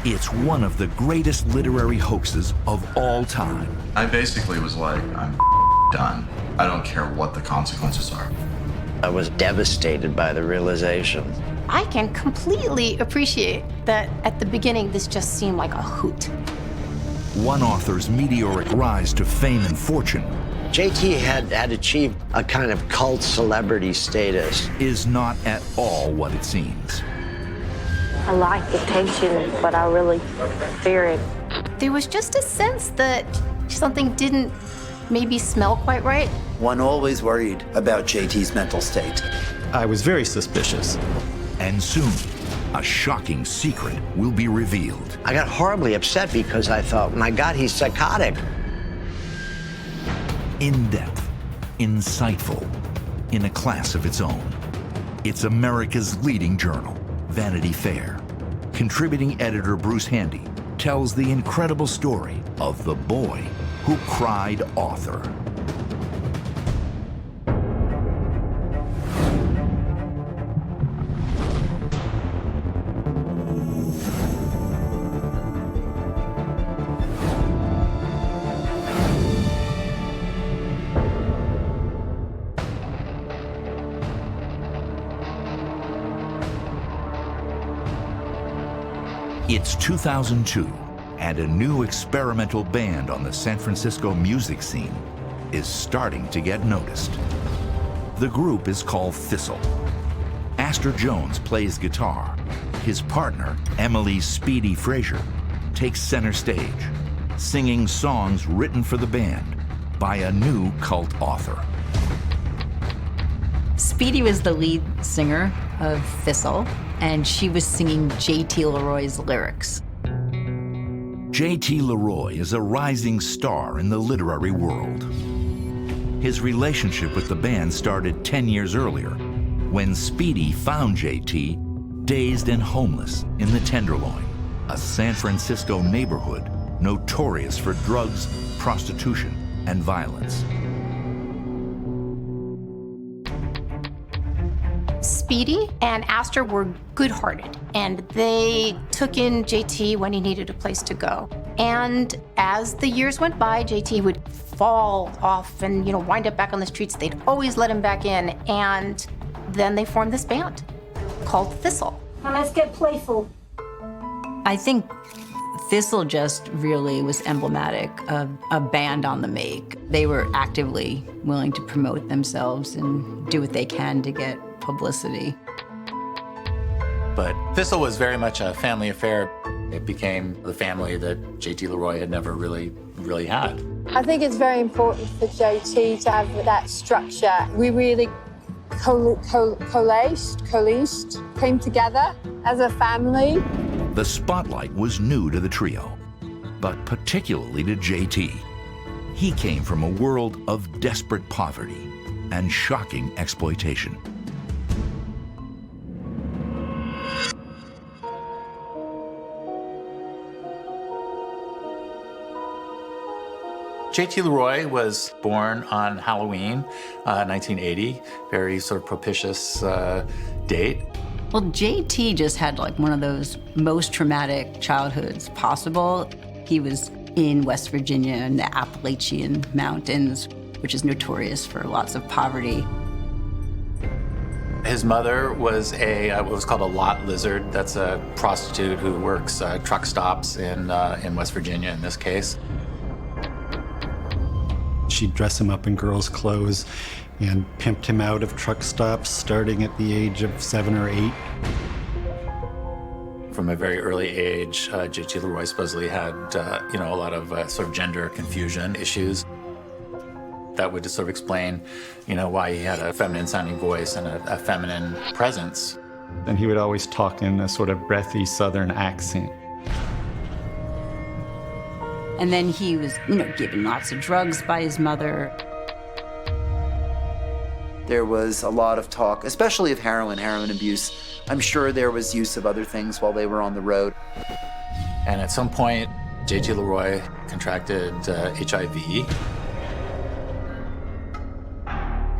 It's one of the greatest literary hoaxes of all time. I basically was like, I'm done. I don't care what the consequences are. I was devastated by the realization. I can completely appreciate that at the beginning this just seemed like a hoot. One author's meteoric rise to fame and fortune JT had achieved a kind of cult celebrity status. is not at all what it seems. I like the tension, but I really fear it. There was just a sense that something didn't maybe smell quite right. One always worried about JT's mental state. I was very suspicious. And soon, a shocking secret will be revealed. I got horribly upset because I thought, my God, he's psychotic. In-depth, insightful, in a class of its own. It's America's leading journal, Vanity Fair. Contributing editor Bruce Handy tells the incredible story of the boy who cried author. It's 2002, and a new experimental band on the San Francisco music scene is starting to get noticed. The group is called Thistle. Astor Jones plays guitar. His partner, Emily Speedy Frazier, takes center stage, singing songs written for the band by a new cult author. Speedy was the lead singer of Thistle, and she was singing Jt Leroy's lyrics. Jt Leroy is a rising star in the literary world. His relationship with the band started 10 years earlier, when Speedy found JT dazed and homeless in the Tenderloin, a San Francisco neighborhood notorious for drugs, prostitution, and violence. Speedy and Astor were good-hearted, and they took in JT when he needed a place to go. And as the years went by, JT would fall off and, wind up back on the streets. They'd always let him back in, and then they formed this band called Thistle. Now let's get playful. I think Thistle just really was emblematic of a band on the make. They were actively willing to promote themselves and do what they can to get publicity. But Thistle was very much a family affair. It became the family that Jt Leroy had never really had. I think it's very important for JT to have that structure. We really coalesced, came together as a family. The spotlight was new to the trio, but particularly to JT. He came from a world of desperate poverty and shocking exploitation. Jt Leroy was born on Halloween, 1980, very sort of propitious date. Well, JT just had one of those most traumatic childhoods possible. He was in West Virginia in the Appalachian Mountains, which is notorious for lots of poverty. His mother was what was called a lot lizard. That's a prostitute who works truck stops in West Virginia in this case. She'd dress him up in girls' clothes and pimped him out of truck stops starting at the age of 7 or 8. From a very early age, Jt Leroy supposedly had, a lot of sort of gender confusion issues. That would just sort of explain, why he had a feminine-sounding voice and a feminine presence. And he would always talk in a sort of breathy Southern accent. And then he was, given lots of drugs by his mother. There was a lot of talk, especially of heroin abuse. I'm sure there was use of other things while they were on the road. And at some point, Jt Leroy contracted HIV.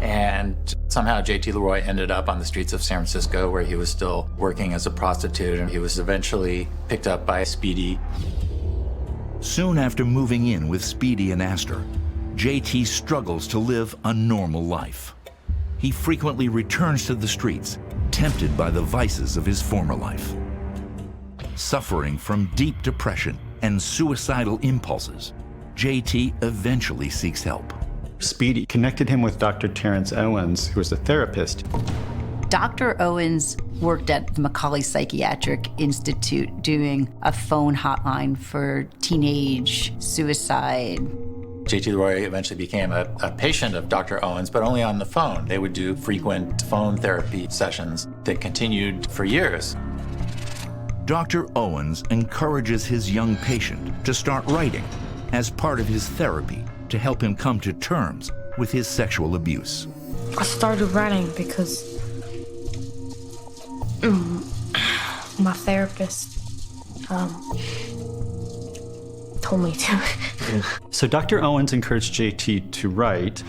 And And somehow Jt Leroy ended up on the streets of San Francisco, where he was still working as a prostitute, and he was eventually picked up by Speedy. Soon after moving in with Speedy and Astor, JT struggles to live a normal life. He frequently returns to the streets, tempted by the vices of his former life. Suffering from deep depression and suicidal impulses, JT eventually seeks help. Speedy connected him with Dr. Terrence Owens, who was a therapist. Dr. Owens worked at the Macaulay Psychiatric Institute doing a phone hotline for teenage suicide. Jt Leroy eventually became a patient of Dr. Owens, but only on the phone. They would do frequent phone therapy sessions that continued for years. Dr. Owens encourages his young patient to start writing as part of his therapy to help him come to terms with his sexual abuse. I started writing because my therapist told me to. So Dr. Owens encouraged JT to write,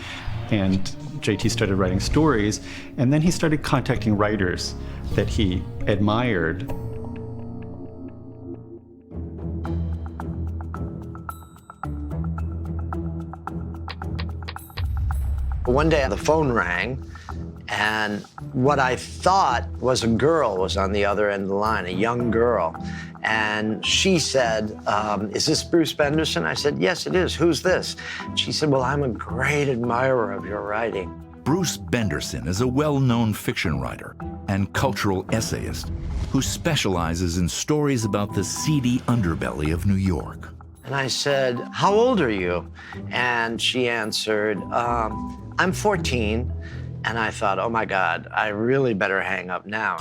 and JT started writing stories, and then he started contacting writers that he admired. One day the phone rang, and what I thought was a girl was on the other end of the line, a young girl. And she said, is this Bruce Benderson? I said, yes, it is. Who's this? She said, well, I'm a great admirer of your writing. Bruce Benderson is a well-known fiction writer and cultural essayist who specializes in stories about the seedy underbelly of New York. And I said, how old are you? And she answered, I'm 14. And I thought, oh my God, I really better hang up now.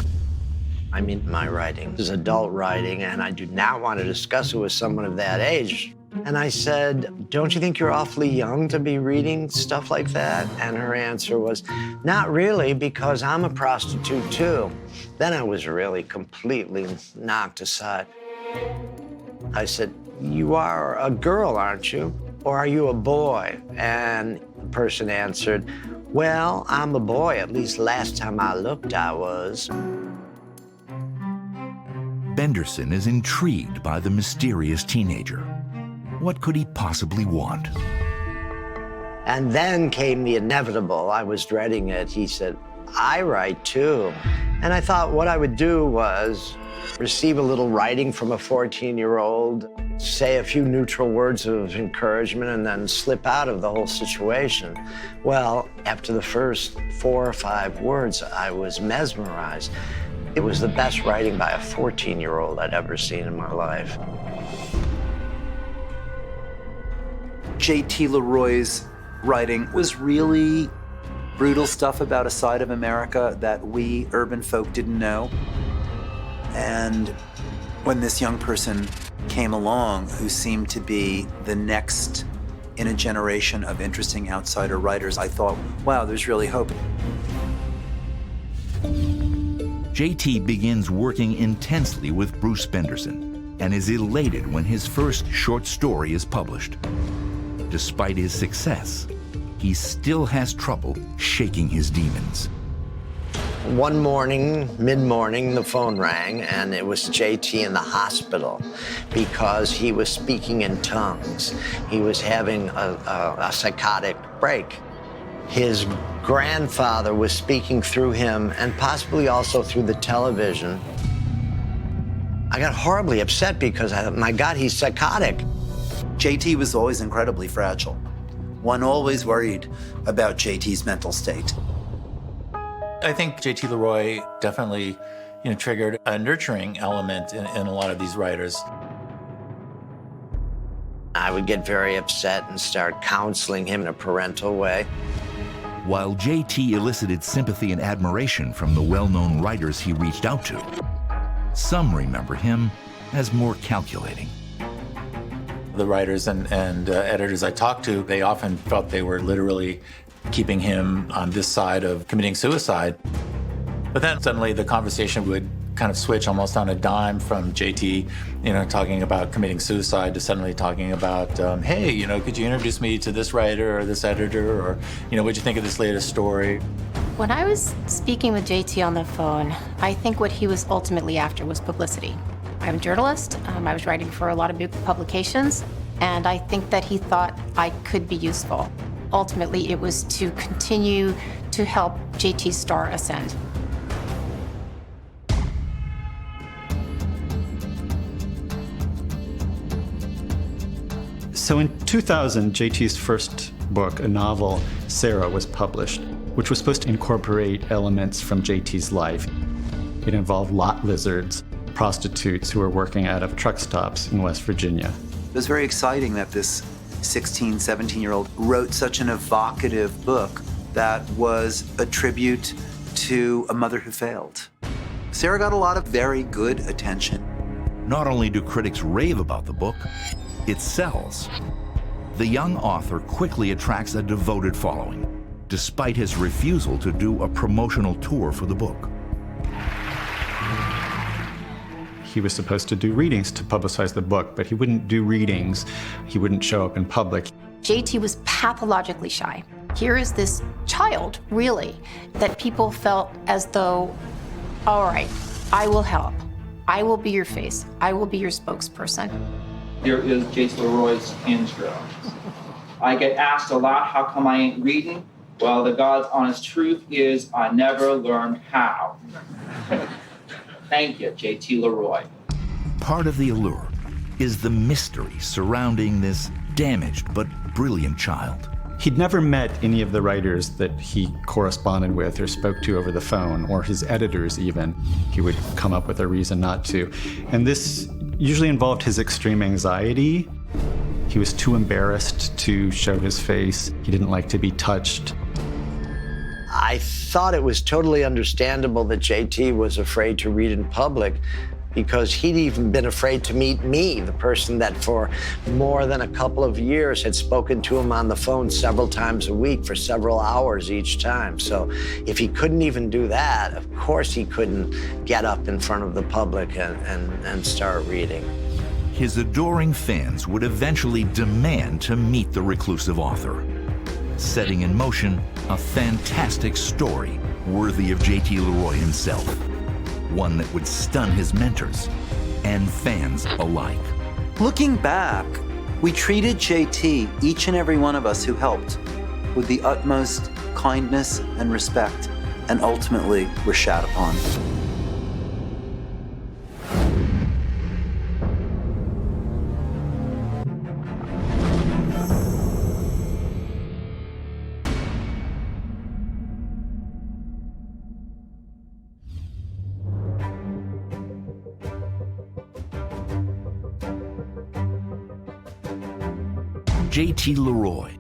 I mean, my writing is adult writing, and I do not want to discuss it with someone of that age. And I said, don't you think you're awfully young to be reading stuff like that? And her answer was, not really, because I'm a prostitute too. Then I was really completely knocked aside. I said, you are a girl, aren't you? Or are you a boy? And the person answered, well, I'm a boy. At least last time I looked, I was. Benderson is intrigued by the mysterious teenager. What could he possibly want? And then came the inevitable. I was dreading it. He said, I write too. And I thought what I would do was receive a little writing from a 14-year-old, say a few neutral words of encouragement, and then slip out of the whole situation. Well, after the first 4 or 5 words, I was mesmerized. It was the best writing by a 14-year-old I'd ever seen in my life. Jt Leroy's writing was really brutal stuff about a side of America that we urban folk didn't know. And when this young person came along who seemed to be the next in a generation of interesting outsider writers, I thought, wow, there's really hope. JT begins working intensely with Bruce Benderson and is elated when his first short story is published. Despite his success, he still has trouble shaking his demons. One morning, mid-morning, the phone rang, and it was JT in the hospital because he was speaking in tongues. He was having a psychotic break. His grandfather was speaking through him and possibly also through the television. I got horribly upset because I thought, my God, he's psychotic. JT was always incredibly fragile. One always worried about JT's mental state. I think Jt Leroy definitely, triggered a nurturing element in a lot of these writers. I would get very upset and start counseling him in a parental way. While JT elicited sympathy and admiration from the well-known writers he reached out to, some remember him as more calculating. The writers and editors I talked to, they often felt they were literally keeping him on this side of committing suicide. But then suddenly the conversation would kind of switch almost on a dime from JT, talking about committing suicide to suddenly talking about, hey, could you introduce me to this writer or this editor, or, what'd you think of this latest story? When I was speaking with JT on the phone, I think what he was ultimately after was publicity. I'm a journalist. I was writing for a lot of big publications, and I think that he thought I could be useful. Ultimately, it was to continue to help JT's star ascend. So in 2000, JT's first book, a novel, Sarah, was published, which was supposed to incorporate elements from JT's life. It involved lot lizards, prostitutes who were working out of truck stops in West Virginia. It was very exciting that this 16, 17-year-old wrote such an evocative book that was a tribute to a mother who failed. Sarah got a lot of very good attention. Not only do critics rave about the book, it sells. The young author quickly attracts a devoted following, despite his refusal to do a promotional tour for the book. He was supposed to do readings to publicize the book, but he wouldn't do readings. He wouldn't show up in public. JT was pathologically shy. Here is this child, really, that people felt as though, all right, I will help. I will be your face. I will be your spokesperson. Here is Jt Leroy's intro. I get asked a lot, how come I ain't reading? Well, the God's honest truth is I never learned how. Thank you, Jt Leroy. Part of the allure is the mystery surrounding this damaged but brilliant child. He'd never met any of the writers that he corresponded with or spoke to over the phone, or his editors even. He would come up with a reason not to. And this usually involved his extreme anxiety. He was too embarrassed to show his face. He didn't like to be touched. I thought it was totally understandable that JT was afraid to read in public, because he'd even been afraid to meet me, the person that for more than a couple of years had spoken to him on the phone several times a week for several hours each time. So if he couldn't even do that, of course he couldn't get up in front of the public and start reading. His adoring fans would eventually demand to meet the reclusive author, setting in motion a fantastic story worthy of Jt Leroy himself. One that would stun his mentors and fans alike. Looking back, we treated JT, each and every one of us who helped, with the utmost kindness and respect, and ultimately were shat upon. Jt Leroy,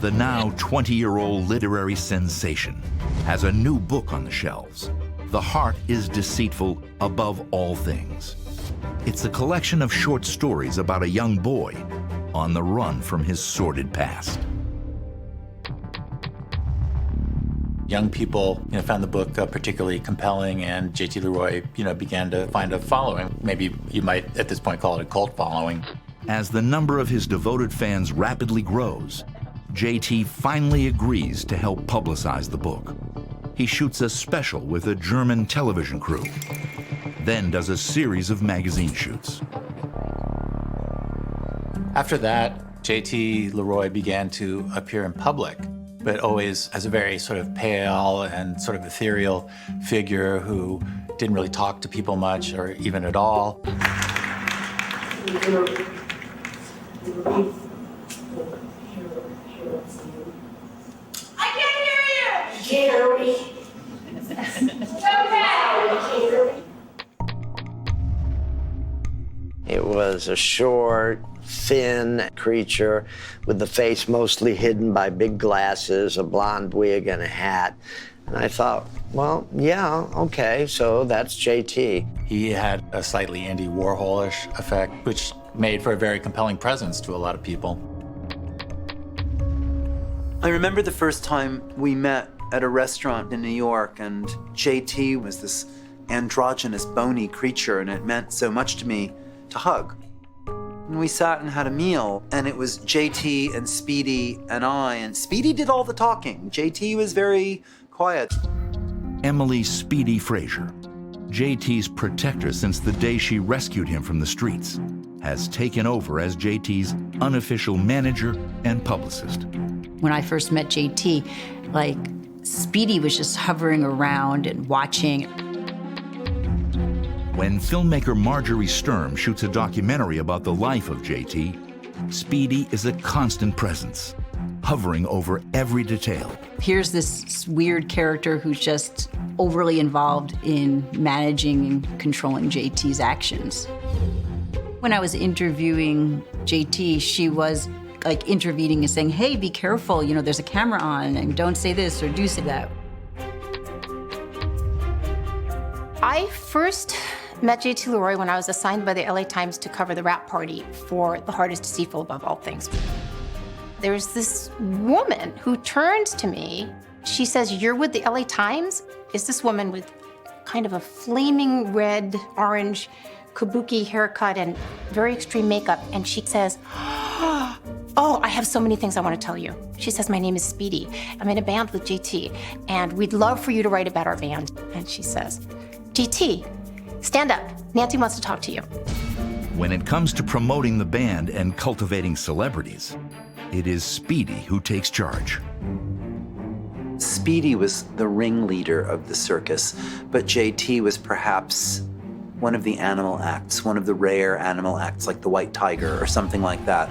the now 20-year-old literary sensation, has a new book on the shelves. The Heart is Deceitful Above All Things. It's a collection of short stories about a young boy on the run from his sordid past. Young people found the book particularly compelling, and Jt Leroy began to find a following. Maybe you might at this point call it a cult following. As the number of his devoted fans rapidly grows, JT finally agrees to help publicize the book. He shoots a special with a German television crew, then does a series of magazine shoots. After that, Jt Leroy began to appear in public, but always as a very sort of pale and sort of ethereal figure who didn't really talk to people much or even at all. I can't hear you! It was a short, thin creature with the face mostly hidden by big glasses, a blonde wig, and a hat. And I thought, well, yeah, okay, so that's JT. He had a slightly Andy Warhol-ish effect, which made for a very compelling presence to a lot of people. I remember the first time we met at a restaurant in New York, and JT was this androgynous, bony creature, and it meant so much to me to hug. And we sat and had a meal, and it was JT and Speedy and I, and Speedy did all the talking. JT was very quiet. Emily Speedy Fraser, JT's protector since the day she rescued him from the streets, has taken over as JT's unofficial manager and publicist. When I first met JT, like, Speedy was just hovering around and watching. When filmmaker Marjorie Sturm shoots a documentary about the life of JT, Speedy is a constant presence, hovering over every detail. Here's this weird character who's just overly involved in managing and controlling JT's actions. When I was interviewing JT, she was like intervening and saying, hey, be careful, you know, there's a camera on, and don't say this or do say that. I first met Jt Leroy when I was assigned by the LA Times to cover the rap party for The Hardest Deceitful Above All Things. There's this woman who turns to me. She says, you're with the LA Times? It's this woman with kind of a flaming red, orange, kabuki haircut and very extreme makeup. And she says, oh, I have so many things I want to tell you. She says, my name is Speedy. I'm in a band with JT, and we'd love for you to write about our band. And she says, JT, stand up. Nancy wants to talk to you. When it comes to promoting the band and cultivating celebrities, it is Speedy who takes charge. Speedy was the ringleader of the circus, but JT was perhaps one of the animal acts, one of the rare animal acts like the white tiger or something like that.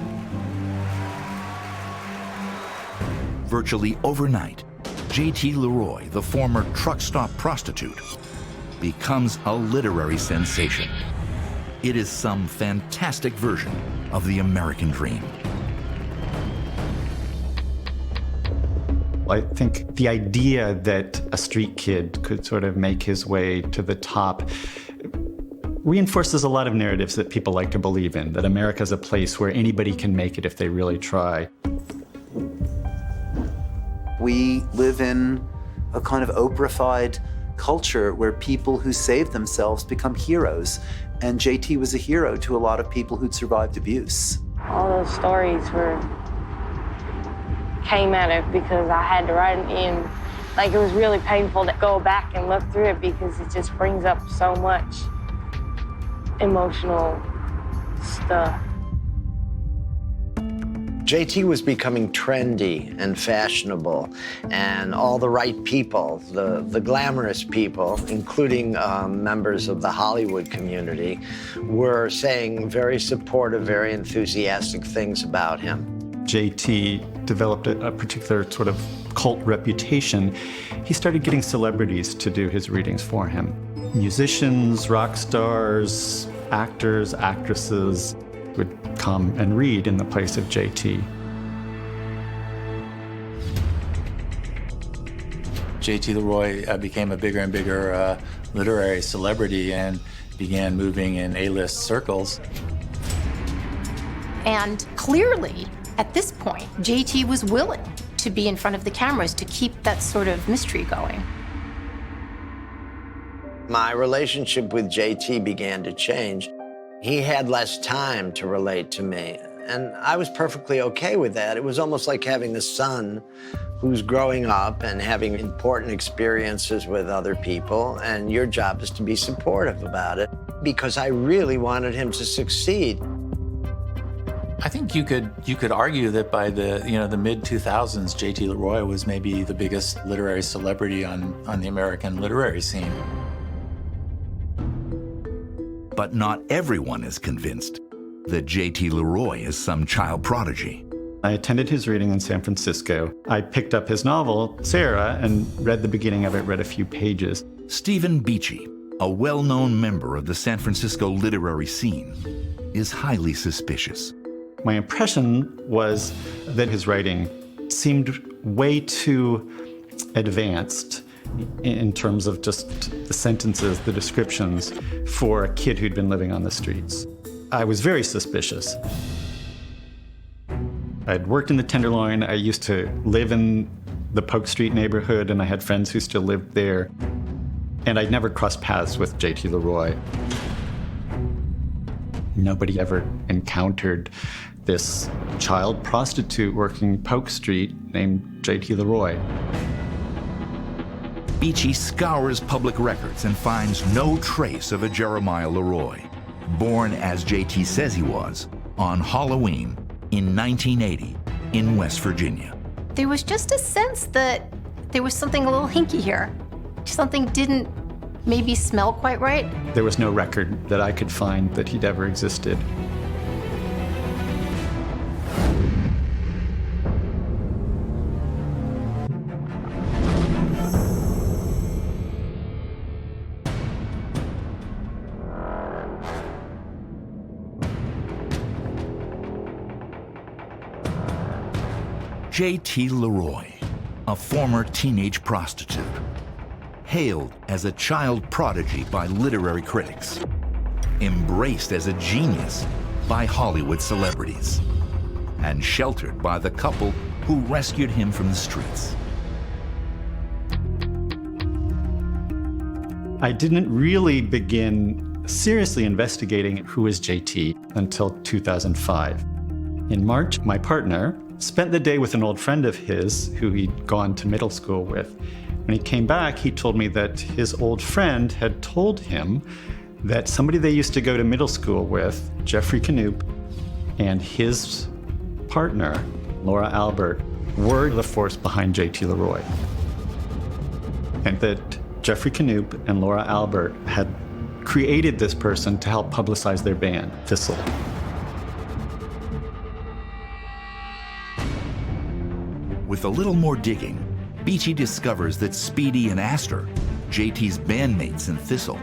Virtually overnight, Jt Leroy, the former truck stop prostitute, becomes a literary sensation. It is some fantastic version of the American dream. I think the idea that a street kid could sort of make his way to the top reinforces a lot of narratives that people like to believe in, that America's a place where anybody can make it if they really try. We live in a kind of Oprah-fied culture where people who save themselves become heroes. And JT was a hero to a lot of people who'd survived abuse. All those stories came at it because I had to write it in. Like, it was really painful to go back and look through it because it just brings up so much emotional stuff. JT was becoming trendy and fashionable, and all the right people, the glamorous people, including members of the Hollywood community, were saying very supportive, very enthusiastic things about him. JT developed a particular sort of cult reputation. He started getting celebrities to do his readings for him. Musicians, rock stars, actors, actresses would come and read in the place of JT. Jt Leroy became a bigger and bigger literary celebrity and began moving in A-list circles. And clearly, at this point, JT was willing to be in front of the cameras to keep that sort of mystery going. My relationship with JT began to change. He had less time to relate to me, and I was perfectly okay with that. It was almost like having a son who's growing up and having important experiences with other people, and your job is to be supportive about it, because I really wanted him to succeed. I think you could argue that by the mid 2000s, Jt Leroy was maybe the biggest literary celebrity on the American literary scene. But not everyone is convinced that Jt Leroy is some child prodigy. I attended his reading in San Francisco. I picked up his novel, Sarah, and read the beginning of it, read a few pages. Stephen Beachy, a well-known member of the San Francisco literary scene, is highly suspicious. My impression was that his writing seemed way too advanced in terms of just the sentences, the descriptions, for a kid who'd been living on the streets. I was very suspicious. I'd worked in the Tenderloin. I used to live in the Polk Street neighborhood, and I had friends who still lived there. And I'd never crossed paths with Jt Leroy. Nobody ever encountered this child prostitute working Polk Street named Jt Leroy. Beachy scours public records and finds no trace of a Jeremiah Leroy, born as JT says he was, on Halloween in 1980 in West Virginia. There was just a sense that there was something a little hinky here. Something didn't maybe smell quite right. There was no record that I could find that he'd ever existed. Jt Leroy, a former teenage prostitute, hailed as a child prodigy by literary critics, embraced as a genius by Hollywood celebrities, and sheltered by the couple who rescued him from the streets. I didn't really begin seriously investigating who was JT until 2005. In March, my partner spent the day with an old friend of his who he'd gone to middle school with. When he came back, he told me that his old friend had told him that somebody they used to go to middle school with, Jeffrey Knoop, and his partner, Laura Albert, were the force behind Jt Leroy. And that Jeffrey Knoop and Laura Albert had created this person to help publicize their band, Thistle. With a little more digging, Beachy discovers that Speedy and Astor, JT's bandmates in Thistle,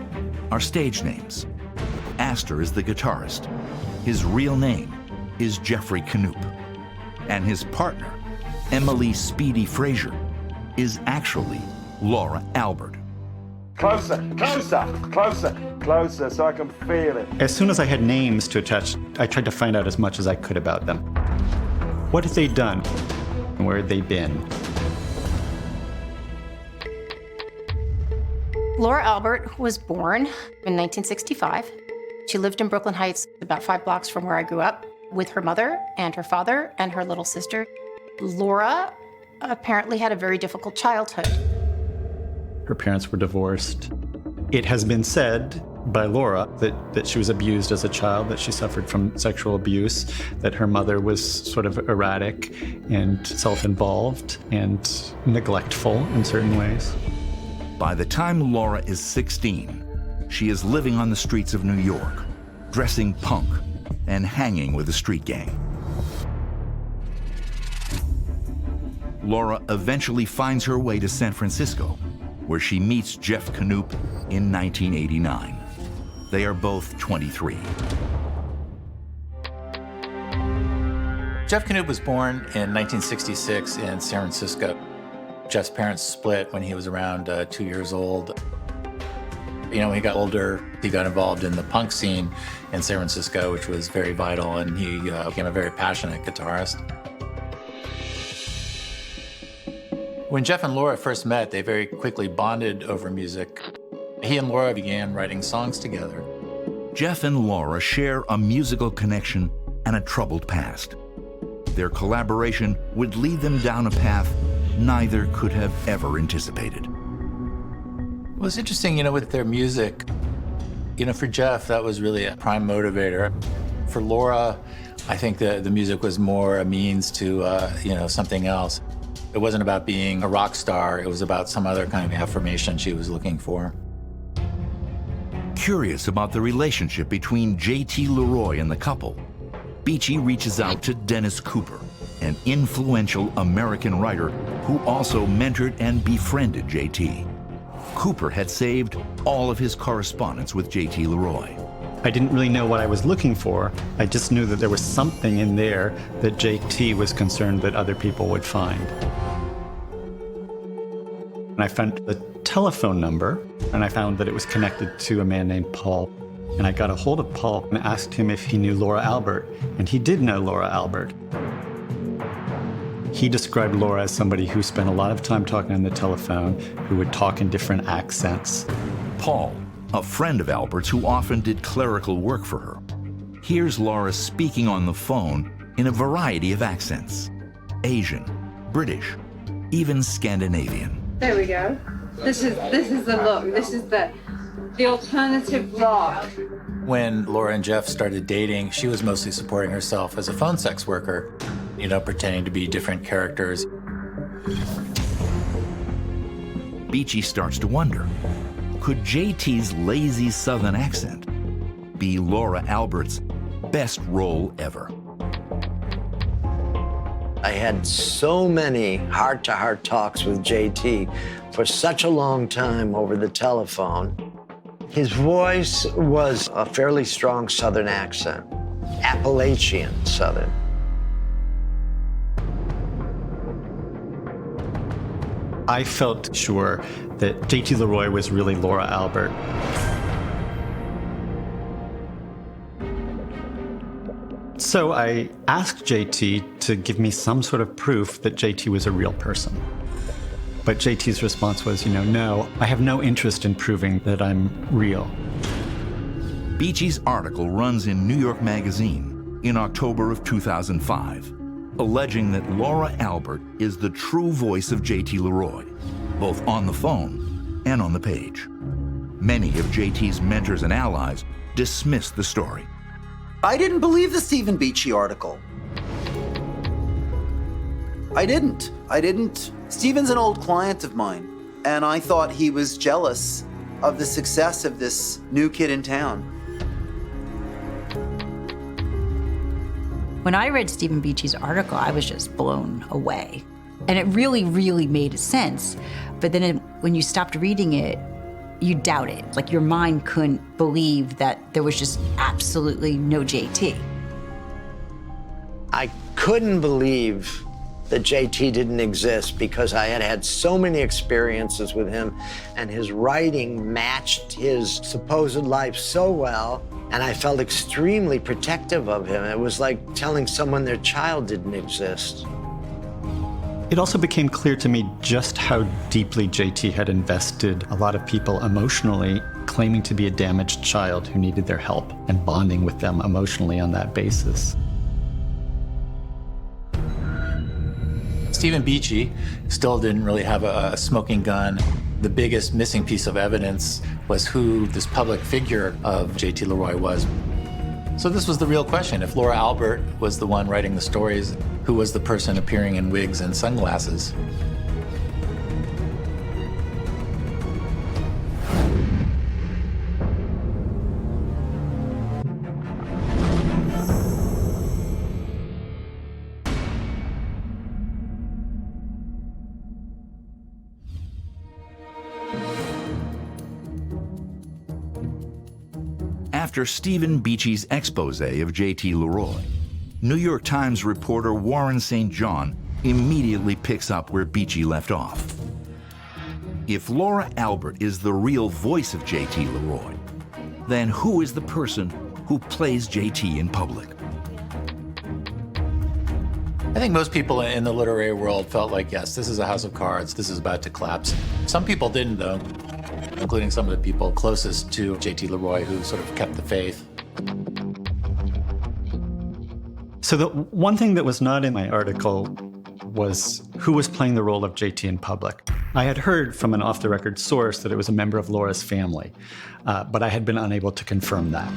are stage names. Astor is the guitarist. His real name is Jeffrey Knoop. And his partner, Emily Speedy Frazier, is actually Laura Albert. Closer, closer, closer, closer, so I can feel it. As soon as I had names to attach, I tried to find out as much as I could about them. What had they done? And where had they been? Laura Albert was born in 1965. She lived in Brooklyn Heights, about 5 blocks from where I grew up, with her mother and her father and her little sister. Laura apparently had a very difficult childhood. Her parents were divorced. It has been said by Laura that she was abused as a child, that she suffered from sexual abuse, that her mother was sort of erratic and self-involved and neglectful in certain ways. By the time Laura is 16, she is living on the streets of New York, dressing punk and hanging with a street gang. Laura eventually finds her way to San Francisco, where she meets Jeff Knoop in 1989. They are both 23. Jeff Knoop was born in 1966 in San Francisco. Jeff's parents split when he was around 2 years old. You know, when he got older, he got involved in the punk scene in San Francisco, which was very vital, and he became a very passionate guitarist. When Jeff and Laura first met, they very quickly bonded over music. He and Laura began writing songs together. Jeff and Laura share a musical connection and a troubled past. Their collaboration would lead them down a path neither could have ever anticipated. It was interesting, you know, with their music. You know, for Jeff, that was really a prime motivator. For Laura, I think the music was more a means to, you know, something else. It wasn't about being a rock star. It was about some other kind of affirmation she was looking for. Curious about the relationship between Jt Leroy and the couple, Beachy reaches out to Dennis Cooper, an influential American writer who also mentored and befriended JT. Cooper had saved all of his correspondence with Jt Leroy. I didn't really know what I was looking for. I just knew that there was something in there that JT was concerned that other people would find. And I found the telephone number, and I found that it was connected to a man named Paul. And I got a hold of Paul and asked him if he knew Laura Albert, and he did know Laura Albert. He described Laura as somebody who spent a lot of time talking on the telephone, who would talk in different accents. Paul, a friend of Albert's who often did clerical work for her, hears Laura speaking on the phone in a variety of accents: Asian, British, even Scandinavian. There we go. This is the look. This is the alternative vlog. When Laura and Jeff started dating, she was mostly supporting herself as a phone sex worker, you know, pretending to be different characters. Beachy starts to wonder, could JT's lazy Southern accent be Laura Albert's best role ever? I had so many heart-to-heart talks with JT for such a long time over the telephone. His voice was a fairly strong Southern accent, Appalachian Southern. I felt sure that Jt Leroy was really Laura Albert. So I asked JT to give me some sort of proof that JT was a real person. But JT's response was, no, I have no interest in proving that I'm real. Beachy's article runs in New York Magazine in October of 2005, alleging that Laura Albert is the true voice of Jt Leroy, both on the phone and on the page. Many of JT's mentors and allies dismissed the story. I didn't believe the Stephen Beachy article. I didn't. Stephen's an old client of mine, and I thought he was jealous of the success of this new kid in town. When I read Stephen Beachy's article, I was just blown away. And it really, really made sense. But then when you stopped reading it, you doubt it. Like your mind couldn't believe that there was just absolutely no JT. I couldn't believe that JT didn't exist because I had had so many experiences with him and his writing matched his supposed life so well, and I felt extremely protective of him. It was like telling someone their child didn't exist. It also became clear to me just how deeply JT had invested a lot of people emotionally, claiming to be a damaged child who needed their help and bonding with them emotionally on that basis. Stephen Beachy still didn't really have a smoking gun. The biggest missing piece of evidence was who this public figure of Jt Leroy was. So this was the real question. If Laura Albert was the one writing the stories, who was the person appearing in wigs and sunglasses? After Stephen Beachy's expose of Jt Leroy, New York Times reporter Warren St. John immediately picks up where Beachy left off. If Laura Albert is the real voice of Jt Leroy, then who is the person who plays JT in public? I think most people in the literary world felt like, yes, this is a house of cards, this is about to collapse. Some people didn't, though, including some of the people closest to Jt Leroy who sort of kept the faith. So the one thing that was not in my article was who was playing the role of JT in public. I had heard from an off-the-record source that it was a member of Laura's family, but I had been unable to confirm that.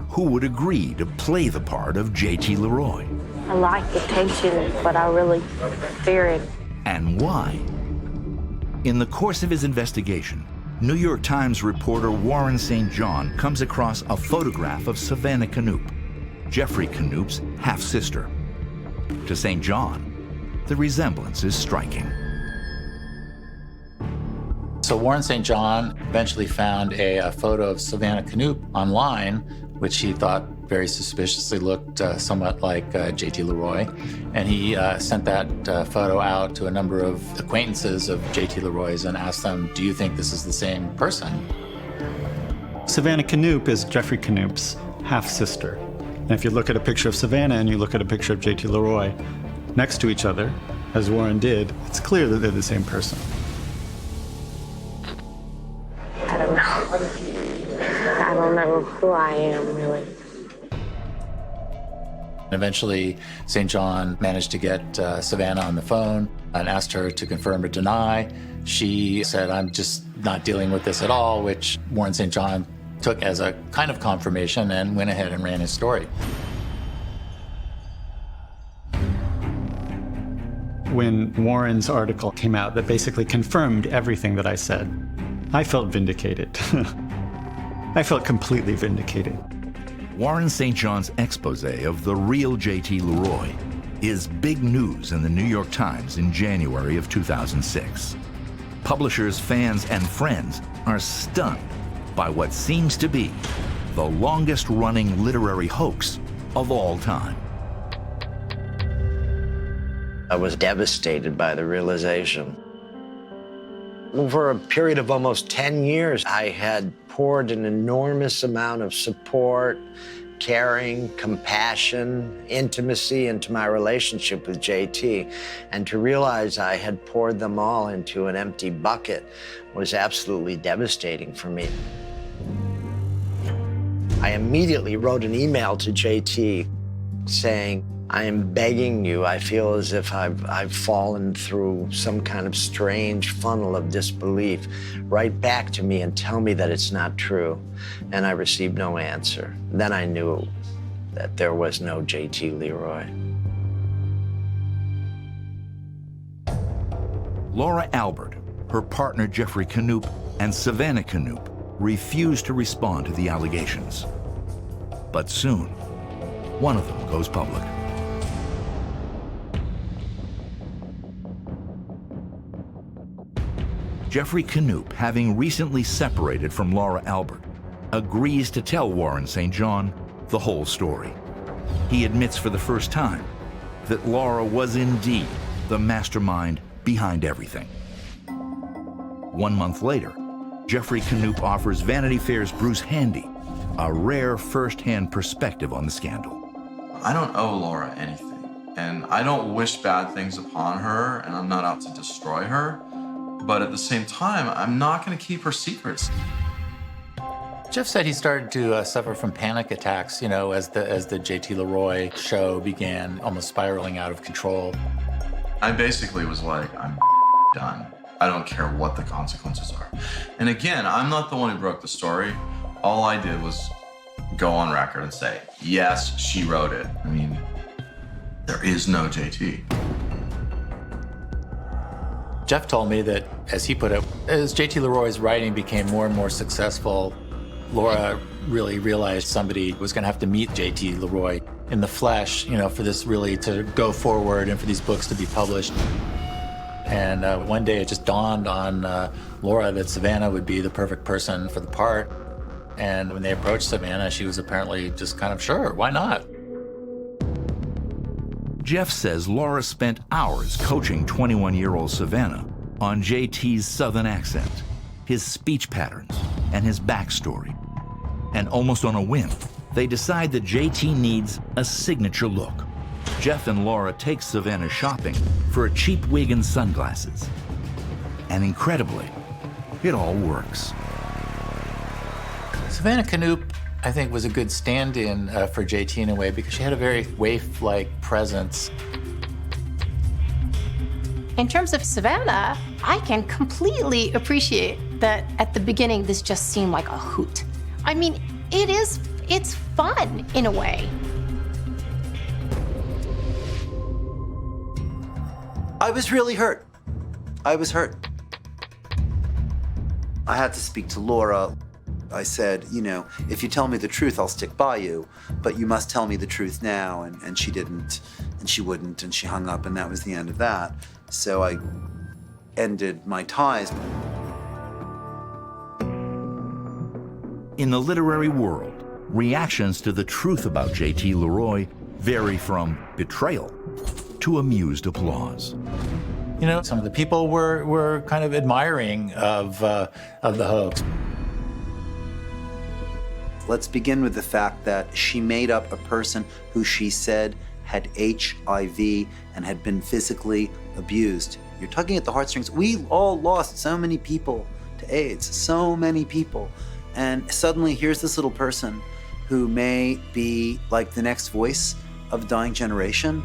Who would agree to play the part of Jt Leroy? I like the tension, but I really fear it. And why? In the course of his investigation, New York Times reporter Warren St. John comes across a photograph of Savannah Knoop, Jeffrey Knoop's half-sister. To St. John, the resemblance is striking. So Warren St. John eventually found a photo of Savannah Knoop online, which he thought very suspiciously looked somewhat like Jt Leroy. And he sent that photo out to a number of acquaintances of Jt Leroy's and asked them, do you think this is the same person? Savannah Knoop is Jeffrey Knoop's half-sister. And if you look at a picture of Savannah and you look at a picture of Jt Leroy next to each other, as Warren did, it's clear that they're the same person. I don't know. I don't know who I am, really. Eventually, St. John managed to get Savannah on the phone and asked her to confirm or deny. She said, "I'm just not dealing with this at all," which Warren St. John took as a kind of confirmation and went ahead and ran his story. When Warren's article came out that basically confirmed everything that I said, I felt vindicated. I felt completely vindicated. Warren St. John's expose of the real Jt Leroy is big news in the New York Times in January of 2006. Publishers, fans, and friends are stunned by what seems to be the longest-running literary hoax of all time. I was devastated by the realization. Over a period of almost 10 years, I had poured an enormous amount of support, caring, compassion, intimacy into my relationship with JT. And to realize I had poured them all into an empty bucket was absolutely devastating for me. I immediately wrote an email to JT saying, "I am begging you. I feel as if I've fallen through some kind of strange funnel of disbelief. Write back to me and tell me that it's not true." And I received no answer. Then I knew that there was no Jt Leroy. Laura Albert, her partner Jeffrey Knoop, and Savannah Knoop refused to respond to the allegations. But soon, one of them goes public. Jeffrey Knoop, having recently separated from Laura Albert, agrees to tell Warren St. John the whole story. He admits for the first time that Laura was indeed the mastermind behind everything. 1 month later, Jeffrey Knoop offers Vanity Fair's Bruce Handy a rare first-hand perspective on the scandal. I don't owe Laura anything, and I don't wish bad things upon her, and I'm not out to destroy her. But at the same time, I'm not going to keep her secrets. Jeff said he started to suffer from panic attacks, you know, as the Jt Leroy show began almost spiraling out of control. I basically was like, I'm done. I don't care what the consequences are. And again, I'm not the one who broke the story. All I did was go on record and say, yes, she wrote it. I mean, there is no JT. Jeff told me that, as he put it, as Jt Leroy's writing became more and more successful, Laura really realized somebody was going to have to meet Jt Leroy in the flesh, you know, for this really to go forward and for these books to be published. And one day it just dawned on Laura that Savannah would be the perfect person for the part. And when they approached Savannah, she was apparently just kind of sure, why not? Jeff says Laura spent hours coaching 21-year-old Savannah on JT's Southern accent, his speech patterns, and his backstory. And almost on a whim, they decide that JT needs a signature look. Jeff and Laura take Savannah shopping for a cheap wig and sunglasses. And incredibly, it all works. Savannah Knoop, I think, was a good stand-in for JT in a way because she had a very waif-like presence. In terms of Savannah, I can completely appreciate that at the beginning this just seemed like a hoot. I mean, it's fun in a way. I was really hurt. I was hurt. I had to speak to Laura. I said, you know, if you tell me the truth, I'll stick by you, but you must tell me the truth now. And she didn't, and she wouldn't, and she hung up, and that was the end of that. So I ended my ties. In the literary world, reactions to the truth about Jt Leroy vary from betrayal to amused applause. You know, some of the people were kind of admiring of the hoax. Let's begin with the fact that she made up a person who she said had HIV and had been physically abused. You're tugging at the heartstrings. We all lost so many people to AIDS, so many people. And suddenly here's this little person who may be like the next voice of a dying generation.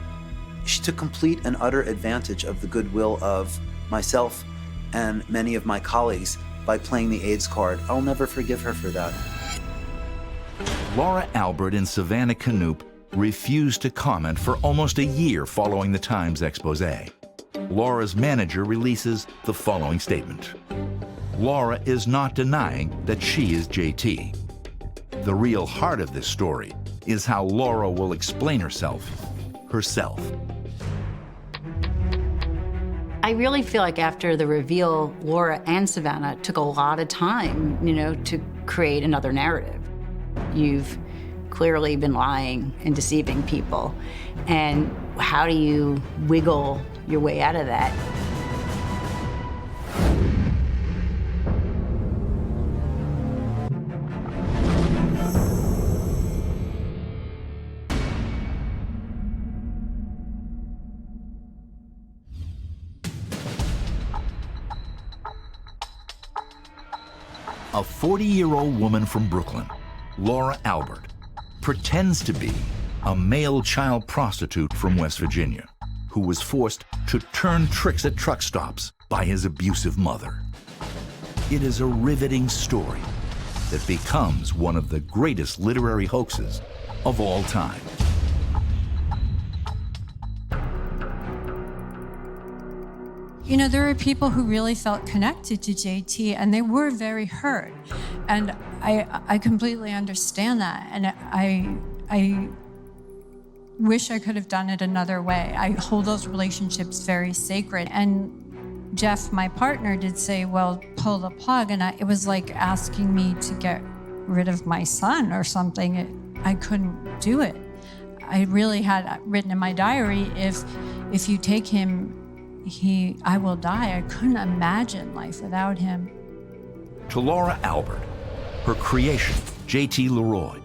She took complete and utter advantage of the goodwill of myself and many of my colleagues by playing the AIDS card. I'll never forgive her for that. Laura Albert and Savannah Knoop refused to comment for almost a year following the Times expose. Laura's manager releases the following statement. Laura is not denying that she is JT. The real heart of this story is how Laura will explain herself. I really feel like after the reveal, Laura and Savannah took a lot of time, to create another narrative. You've clearly been lying and deceiving people. And how do you wiggle your way out of that? A 40-year-old woman from Brooklyn, Laura Albert, pretends to be a male child prostitute from West Virginia who was forced to turn tricks at truck stops by his abusive mother. It is a riveting story that becomes one of the greatest literary hoaxes of all time. There are people who really felt connected to JT, and they were very hurt. And I completely understand that. And I wish I could have done it another way. I hold those relationships very sacred. And Jeff, my partner, did say, well, pull the plug. And it was like asking me to get rid of my son or something. I couldn't do it. I really had written in my diary, if you take him, I will die. I couldn't imagine life without him. To Laura Albert, her creation, Jt Leroy,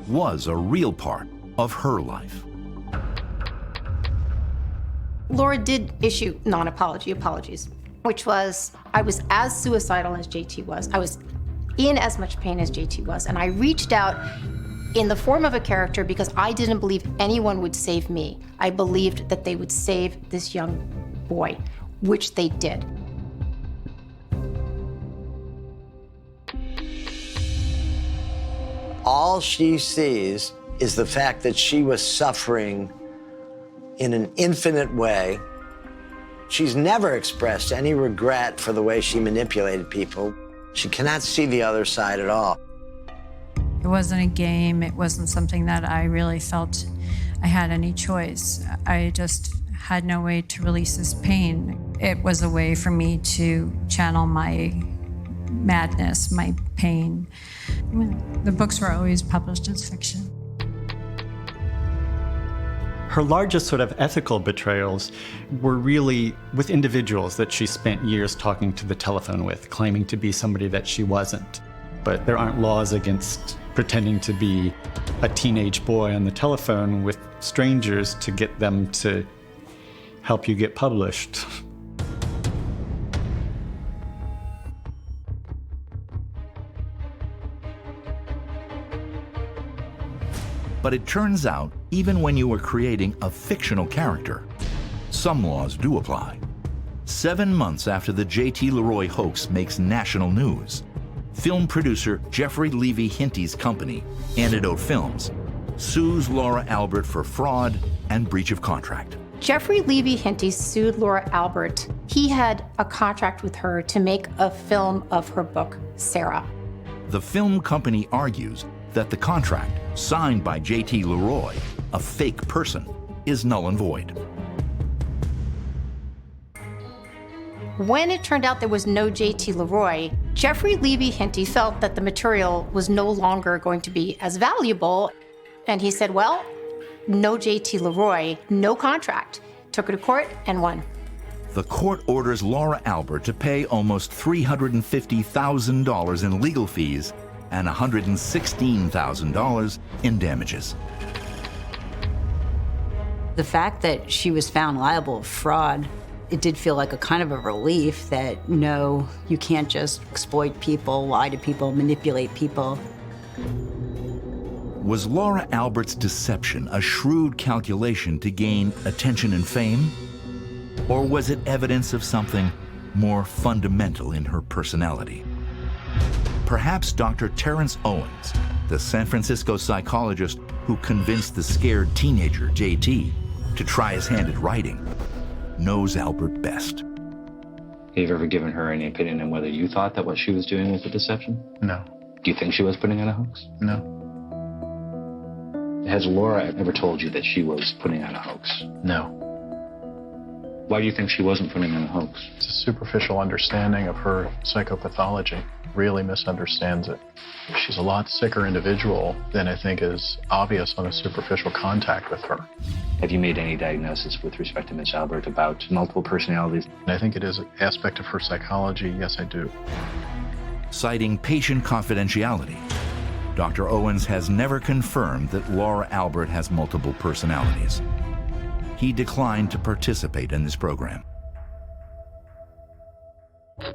was a real part of her life. Laura did issue apologies, which was, I was as suicidal as JT was. I was in as much pain as JT was. And I reached out in the form of a character because I didn't believe anyone would save me. I believed that they would save this young boy, which they did. All she sees is the fact that she was suffering in an infinite way. She's never expressed any regret for the way she manipulated people. She cannot see the other side at all. It wasn't a game. It wasn't something that I really felt I had any choice. I just had no way to release this pain. It was a way for me to channel my madness, my pain. The books were always published as fiction. Her largest sort of ethical betrayals were really with individuals that she spent years talking to the telephone with, claiming to be somebody that she wasn't. But there aren't laws against pretending to be a teenage boy on the telephone with strangers to get them to help you get published. But it turns out, even when you are creating a fictional character, some laws do apply. 7 months after the Jt Leroy hoax makes national news, film producer Jeffrey Levy Hinty's company, Antidote Films, sues Laura Albert for fraud and breach of contract. Jeffrey Levy Hinty sued Laura Albert. He had a contract with her to make a film of her book, Sarah. The film company argues that the contract, signed by Jt Leroy, a fake person, is null and void. When it turned out there was no Jt Leroy, Jeffrey Levy Hinty felt that the material was no longer going to be as valuable. And he said, well, no Jt Leroy, no contract. Took her to court and won. The court orders Laura Albert to pay almost $350,000 in legal fees and $116,000 in damages. The fact that she was found liable of fraud it did feel like a kind of a relief that, no, you can't just exploit people, lie to people, manipulate people. Was Laura Albert's deception a shrewd calculation to gain attention and fame? Or was it evidence of something more fundamental in her personality? Perhaps Dr. Terrence Owens, the San Francisco psychologist who convinced the scared teenager, JT, to try his hand at writing, knows Albert best. Have you ever given her any opinion on whether you thought that what she was doing was a deception? No. Do you think she was putting on a hoax? No. Has Laura ever told you that she was putting on a hoax? No. Why do you think she wasn't putting on a hoax? It's a superficial understanding of her psychopathology. Really misunderstands it. She's a lot sicker individual than I think is obvious on a superficial contact with her. Have you made any diagnosis with respect to Miss Albert about multiple personalities? And I think it is an aspect of her psychology. Yes, I do. Citing patient confidentiality, Dr. Owens has never confirmed that Laura Albert has multiple personalities. He declined to participate in this program.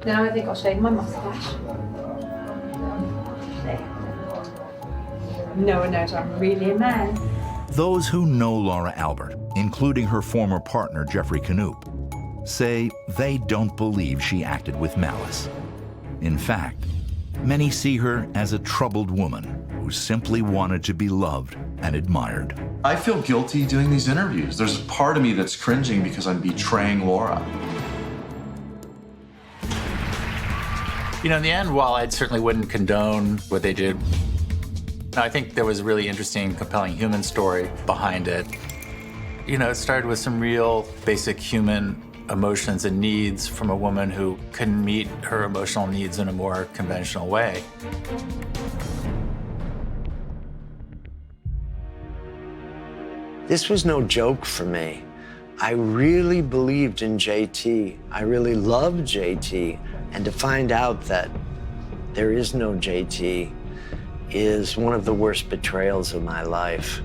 Now I think I'll shave my mustache. No one knows I'm really a man. Those who know Laura Albert, including her former partner Jeffrey Knoop, say they don't believe she acted with malice. In fact, many see her as a troubled woman who simply wanted to be loved and admired. I feel guilty doing these interviews. There's a part of me that's cringing because I'm betraying Laura. You know, in the end, while I certainly wouldn't condone what they did, I think there was a really interesting, compelling human story behind it. You know, it started with some real basic human emotions and needs from a woman who couldn't meet her emotional needs in a more conventional way. This was no joke for me. I really believed in JT. I really loved JT. And to find out that there is no JT is one of the worst betrayals of my life.